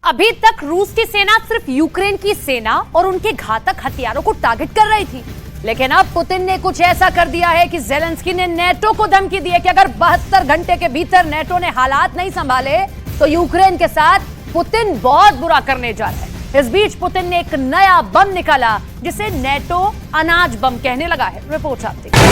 अभी तक रूस की सेना सिर्फ यूक्रेन की सेना और उनके घातक हथियारों को टारगेट कर रही थी, लेकिन अब पुतिन ने कुछ ऐसा कर दिया है कि जेलेंस्की ने नेटो को धमकी दी है कि अगर 72 घंटे के भीतर नेटो ने हालात नहीं संभाले तो यूक्रेन के साथ पुतिन बहुत बुरा करने जा रहा है। इस बीच पुतिन ने एक नया बम निकाला जिसे नेटो अनाज बम कहने लगा है। रिपोर्ट आप देखिए।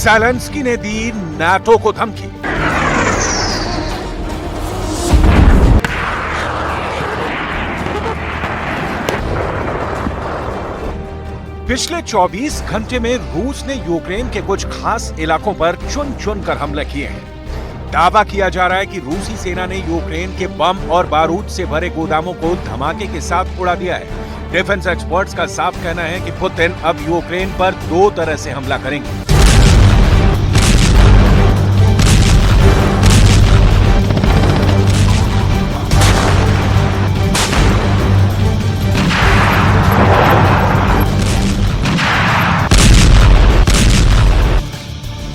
ज़ेलेंस्की ने दी नाटो को धमकी। पिछले 24 घंटे में रूस ने यूक्रेन के कुछ खास इलाकों पर चुन चुन कर हमले किए हैं। दावा किया जा रहा है कि रूसी सेना ने यूक्रेन के बम और बारूद से भरे गोदामों को धमाके के साथ उड़ा दिया है। डिफेंस एक्सपर्ट्स का साफ कहना है कि पुतिन अब यूक्रेन पर दो तरह से हमला करेंगे।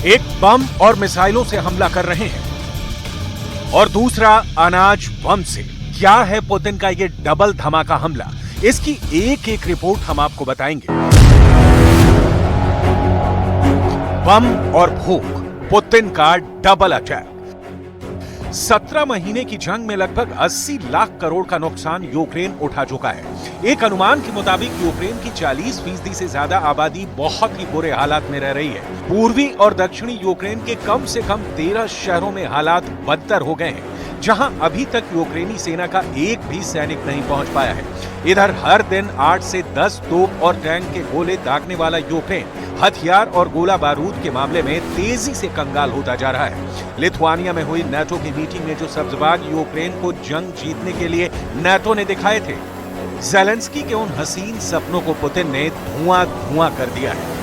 एक बम और मिसाइलों से हमला कर रहे हैं और दूसरा अनाज बम से। क्या है पुतिन का ये डबल धमाका हमला? इसकी एक एक रिपोर्ट हम आपको बताएंगे। बम और भूख, पुतिन का डबल अटैक। 17 महीने की जंग में लगभग 80 लाख करोड़ का नुकसान यूक्रेन उठा चुका है। एक अनुमान के मुताबिक यूक्रेन की 40% से ज्यादा आबादी बहुत ही बुरे हालात में रह रही है। पूर्वी और दक्षिणी यूक्रेन के कम से कम 13 शहरों में हालात बदतर हो गए हैं, जहां अभी तक यूक्रेनी सेना का एक भी सैनिक नहीं पहुंच पाया है। इधर हर दिन 8 से 10 तोप और टैंक के गोले दागने वाला यूक्रेन हथियार और गोला बारूद के मामले में तेजी से कंगाल होता जा रहा है। लिथुआनिया में हुई नेटो की मीटिंग में जो सब्जबाग यूक्रेन को जंग जीतने के लिए नेटो ने दिखाए थे, ज़ेलेंस्की के उन हसीन सपनों को पुतिन ने धुआं धुआं कर दिया है।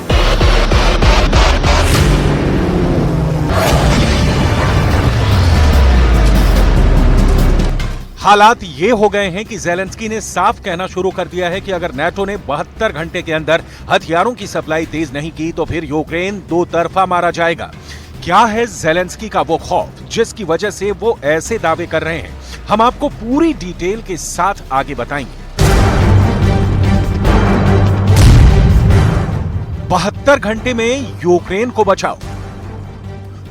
हालात ये हो गए हैं कि ज़ेलेंस्की ने साफ कहना शुरू कर दिया है कि अगर नेटो ने 72 घंटे के अंदर हथियारों की सप्लाई तेज नहीं की तो फिर यूक्रेन दो तरफा मारा जाएगा। क्या है ज़ेलेंस्की का वो खौफ जिसकी वजह से वो ऐसे दावे कर रहे हैं? हम आपको पूरी डिटेल के साथ आगे बताएंगे। 72 घंटे में यूक्रेन को बचाओ।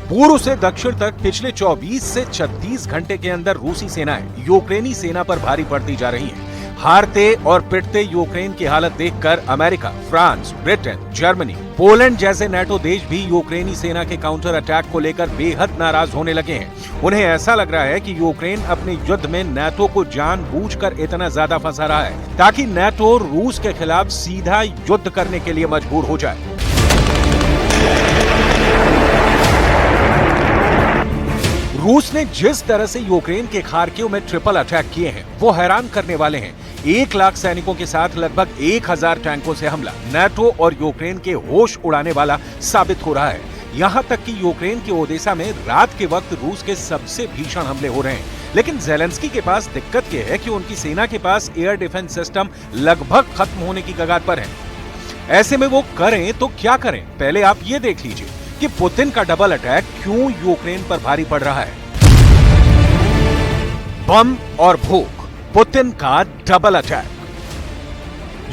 पूर्व से दक्षिण तक पिछले 24 से 36 घंटे के अंदर रूसी सेनाएं यूक्रेनी सेना पर भारी पड़ती जा रही हैं। हारते और पिटते यूक्रेन की हालत देखकर America, France, Britain, Germany, Poland जैसे नेटो देश भी यूक्रेनी सेना के काउंटर अटैक को लेकर बेहद नाराज होने लगे हैं। उन्हें ऐसा लग रहा है कि यूक्रेन अपने युद्ध में नेटो को जानबूझकर इतना ज्यादा फंसा रहा है ताकि नेटो रूस के खिलाफ सीधा युद्ध करने के लिए मजबूर हो जाए। रूस ने जिस तरह से यूक्रेन के खार्किव में ट्रिपल अटैक किए हैं वो हैरान करने वाले हैं। 1 लाख सैनिकों के साथ लगभग 1000 टैंकों से हमला नेटो और यूक्रेन के होश उड़ाने वाला साबित हो रहा है। यहां तक कि यूक्रेन के ओडेसा में रात के वक्त रूस के सबसे भीषण हमले हो रहे हैं। लेकिन ज़ेलेंस्की के पास दिक्कत यह है कि उनकी सेना के पास एयर डिफेंस सिस्टम लगभग खत्म होने की कगार पर है। ऐसे में वो करें तो क्या करें? पहले आप ये देख लीजिए कि पुतिन का डबल अटैक क्यों यूक्रेन पर भारी पड़ रहा है। बम और भूख, पुतिन का डबल अटैक।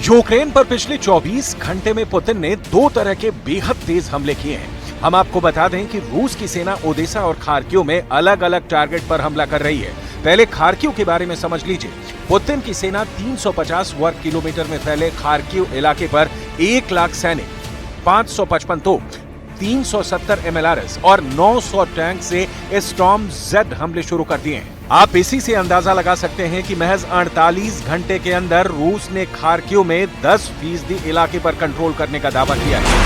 यूक्रेन पर पिछले 24 घंटे में पुतिन ने दो तरह के बेहद तेज हमले किए हैं। हम आपको बता दें कि रूस की सेना ओडेसा और खार्किव में अलग अलग टारगेट पर हमला कर रही है। पहले खार्किव के बारे में समझ लीजिए। पुतिन की सेना 350 वर्ग किलोमीटर में फैले खार्किव इलाके पर 1 लाख सैनिक, 555 तोप, 370 MLRS और 900 टैंक से स्टॉर्म जेड हमले शुरू कर दिए हैं। आप इसी से अंदाजा लगा सकते हैं कि महज 48 घंटे के अंदर रूस ने खार्किव में 10% इलाके पर कंट्रोल करने का दावा किया है।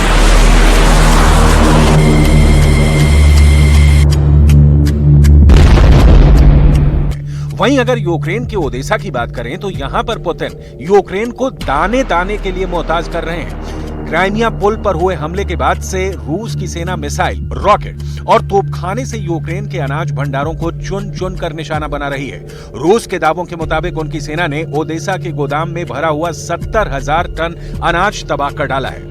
वहीं अगर यूक्रेन के ओडेसा की बात करें तो यहां पर पुतिन यूक्रेन को दाने दाने के लिए मोहताज कर रहे हैं। क्राइमिया पुल पर हुए हमले के बाद से रूस की सेना मिसाइल, रॉकेट और तोपखाने से यूक्रेन के अनाज भंडारों को चुन चुन कर निशाना बना रही है। रूस के दावों के मुताबिक उनकी सेना ने ओदेसा के गोदाम में भरा हुआ 70,000 टन अनाज तबाह कर डाला है,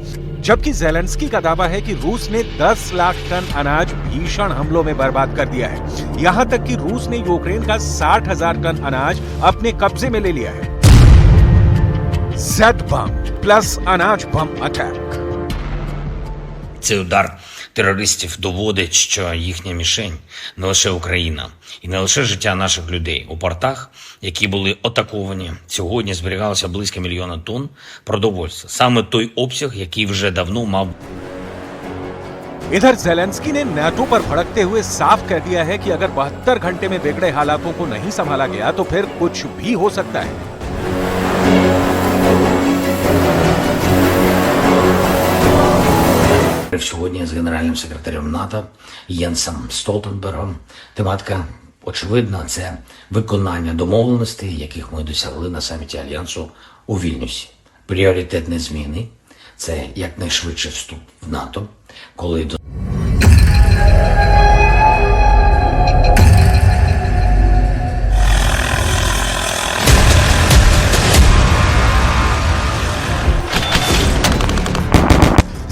जबकि ज़ेलेंस्की का दावा है कि रूस ने 10 लाख टन अनाज भीषण हमलों में बर्बाद कर दिया है। यहां तक कि रूस ने यूक्रेन का 60,000 टन अनाज अपने कब्जे में ले लिया है। Z बम प्लस अनाज बम अटैक। Цей удар терористів доводить, що їхня мішень не лише Україна і не лише життя наших людей. У портах, які були атаковані, сьогодні зберігалося близько 1 мільйона тонн продовольства. Саме той обсяг, який вже давно мав. इधर ज़ेलेंस्की ने नाटो पर भड़कते हुए साफ कह दिया है कि अगर 72 घंटे में बिगड़े हालातों को नहीं संभाला गया तो फिर कुछ भी हो सकता है। Сьогодні з генеральним секретарем НАТО Єнсом Столтенбергом. Тематика очевидна – це виконання домовленостей, яких ми досягли на саміті Альянсу у Вільнюсі. Пріоритетні зміни – це якнайшвидший вступ в НАТО, коли до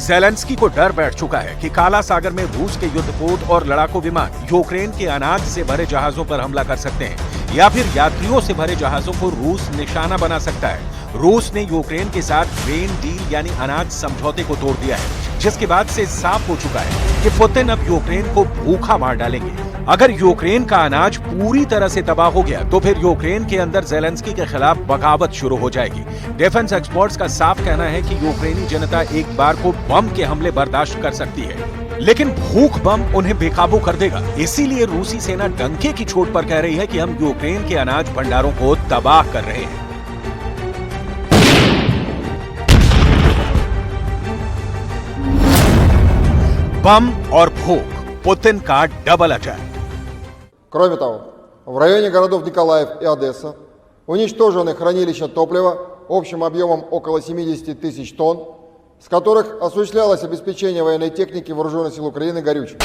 ज़ेलेंस्की को डर बैठ चुका है कि काला सागर में रूस के युद्धपोत और लड़ाकू विमान यूक्रेन के अनाज से भरे जहाजों पर हमला कर सकते हैं या फिर यात्रियों से भरे जहाजों को रूस निशाना बना सकता है। रूस ने यूक्रेन के साथ ग्रेन डील यानी अनाज समझौते को तोड़ दिया है, जिसके बाद से साफ हो चुका है कि पुतिन अब यूक्रेन को भूखा मार डालेंगे। अगर यूक्रेन का अनाज पूरी तरह से तबाह हो गया तो फिर यूक्रेन के अंदर ज़ेलेंस्की के खिलाफ बगावत शुरू हो जाएगी। डिफेंस एक्सपर्ट्स का साफ कहना है कि यूक्रेनी जनता एक बार को बम के हमले बर्दाश्त कर सकती है, लेकिन भूख बम उन्हें बेकाबू कर देगा। इसीलिए रूसी सेना डंके की चोट पर कह रही है कि हम यूक्रेन के अनाज भंडारों को तबाह कर रहे हैं। बम और भूख, पुतिन का डबल अटैक। Кроме того, в районе городов Николаев и Одесса уничтожены хранилища топлива общим объемом около 70 тысяч тонн, с которых осуществлялось обеспечение военной техники Вооруженных сил Украины горючим.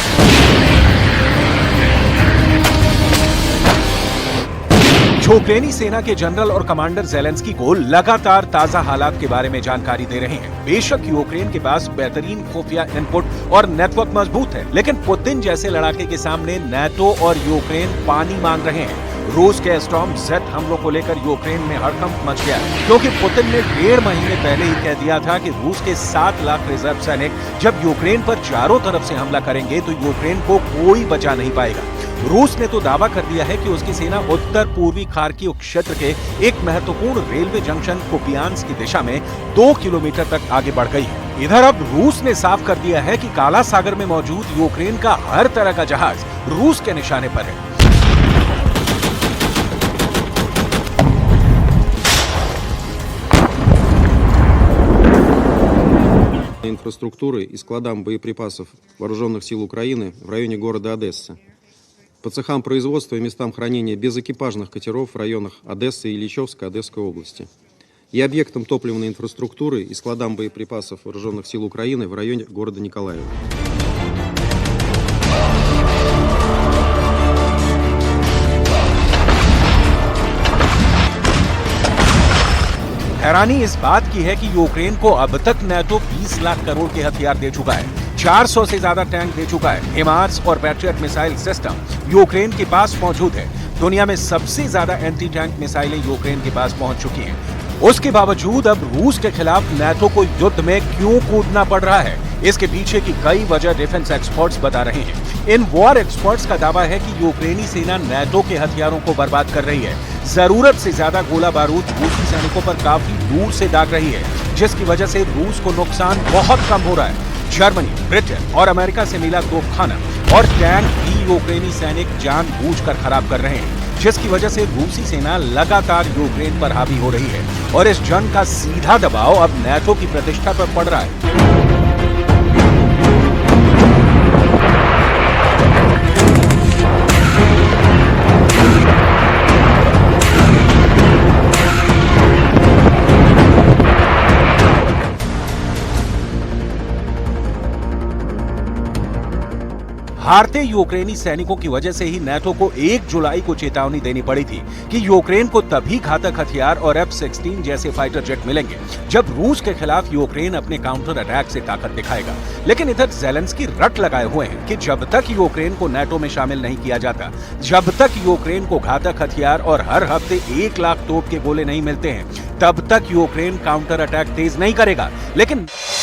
यूक्रेनी सेना के जनरल और कमांडर ज़ेलेंस्की को लगातार ताजा हालात के बारे में जानकारी दे रहे हैं। बेशक यूक्रेन के पास बेहतरीन खुफिया इनपुट और नेटवर्क मजबूत है, लेकिन पुतिन जैसे लड़ाके के सामने नाटो और यूक्रेन पानी मांग रहे हैं। रूस के स्टॉर्म जेट हमलों को लेकर यूक्रेन में हड़कंप मच गया, क्योंकि पुतिन ने 1.5 महीने पहले ही कह दिया था कि रूस के 7 लाख रिजर्व सैनिक जब यूक्रेन पर चारों तरफ से हमला करेंगे तो यूक्रेन को कोई बचा नहीं पाएगा। रूस ने तो दावा कर दिया है कि उसकी सेना उत्तर पूर्वी खार्किव क्षेत्र के एक महत्वपूर्ण रेलवे जंक्शन कुपियांस्क की दिशा में 2 किलोमीटर तक आगे बढ़ गई है। इधर अब रूस ने साफ कर दिया है कि काला सागर में मौजूद यूक्रेन का हर तरह का जहाज रूस के निशाने पर है। инфраструктуры и складам боеприпасов Вооруженных сил Украины в районе города Одесса. По цехам производства и местам хранения безэкипажных катеров в районах Одессы и Ильичевска Одесской области. И объектам топливной инфраструктуры и складам боеприпасов Вооруженных сил Украины в районе города Николаева. हैरानी इस बात की है कि यूक्रेन को अब तक नाटो 20 लाख करोड़ के हथियार दे चुका है, 400 से ज्यादा टैंक दे चुका है। हिमार्स और पैट्रियट मिसाइल सिस्टम यूक्रेन के पास मौजूद है। दुनिया में सबसे ज्यादा एंटी टैंक मिसाइलें यूक्रेन के पास पहुंच चुकी हैं। उसके बावजूद अब रूस के खिलाफ नाटो को युद्ध में क्यों कूदना पड़ रहा है, इसके पीछे की कई वजह डिफेंस एक्सपर्ट्स बता रहे हैं। इन वॉर एक्सपर्ट्स का दावा है कि यूक्रेनी सेना नाटो के हथियारों को बर्बाद कर रही है, जरूरत से ज्यादा गोला बारूद रूसी सैनिकों पर काफी दूर से दाग रही है, जिसकी वजह से रूस को नुकसान बहुत कम हो रहा है। जर्मनी, ब्रिटेन और अमेरिका से मिला तोपखाना और टैंक भी यूक्रेनी सैनिक जानबूझकर खराब कर रहे हैं, जिसकी वजह से रूसी सेना लगातार यूक्रेन पर हावी हो रही है और इस जंग का सीधा दबाव अब नाटो की प्रतिष्ठा पर पड़ रहा है। हारते यूक्रेनी सैनिकों की वजह से ही नाटो को 1 जुलाई को चेतावनी देनी पड़ी थी कि यूक्रेन को तभी घातक हथियार और F-16 जैसे फाइटर जेट मिलेंगे जब रूस के खिलाफ यूक्रेन अपने काउंटर अटैक से ताकत दिखाएगा। लेकिन इधर ज़ेलेंस्की रट लगाए हुए हैं कि जब तक यूक्रेन को नाटो में शामिल नहीं किया जाता, जब तक यूक्रेन को घातक हथियार और हर हफ्ते 1 लाख तोप के गोले नहीं मिलते हैं, तब तक यूक्रेन काउंटर अटैक तेज नहीं करेगा। लेकिन